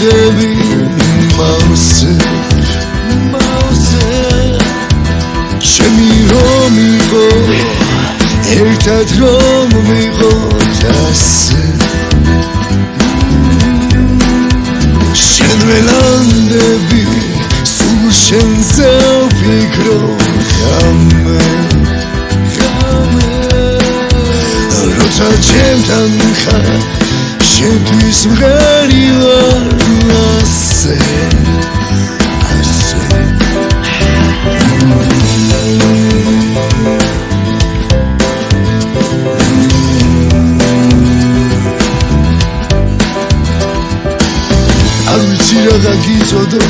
Devi mouse Shemi romigo Ertad romigo Tas Shenvelan devi Sul shenzel fikro Kame Rota cemtan kha Შენთვის მღერი ვარ ასე არ ვიცი რა გიწოდო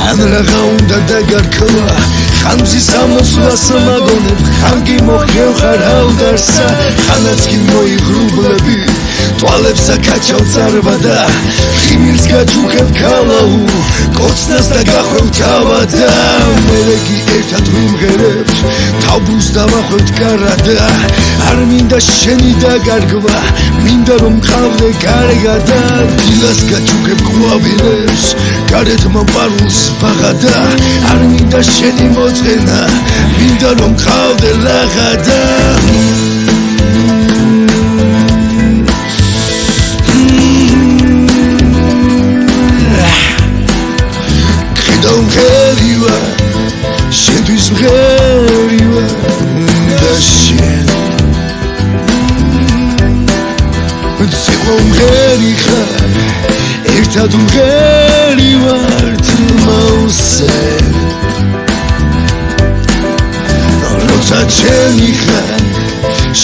ან რაღა უნდა დაგარქვა ხანძის ამოსვლას მაგონებ ხან კი მოხდევ ხარ ავდარსა ხანაც კი მოიღრუბლები Toalebsa kaçal zarvada Ximils gaçukheb kalavu Kotsnas da gaxwev tavada Meregi ertad vimღერებს Tavbrus davaxwev garada Ar minda sheni dagargva Minda rom mqavde gargada Dilas gaçukheb ყვავილებს Garet moparuls bagada Ar minda sheni moწყენა Minda rom mqavde ragada შენთვის მღერი ვარ და შენ ცეკვო მღერი ხარ ერთად მღერი ვართ მოუსე როცა ჩემი ხარ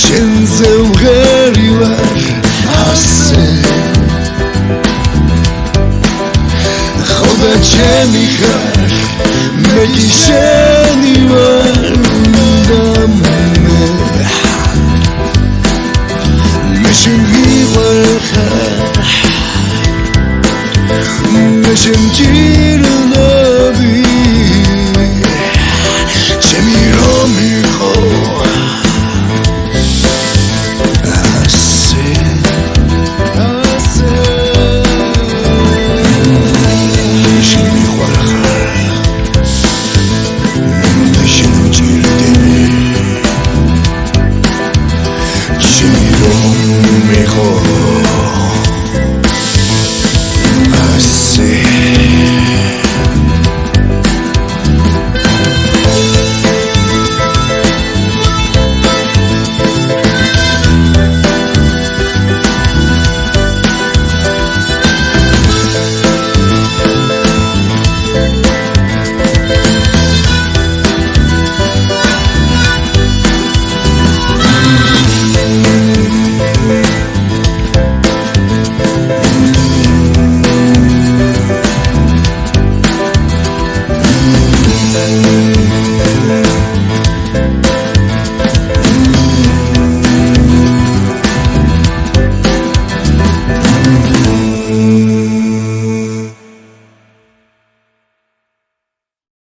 შენზე მღერი ვარ ასე ხოდა ჩემი ხარ Megi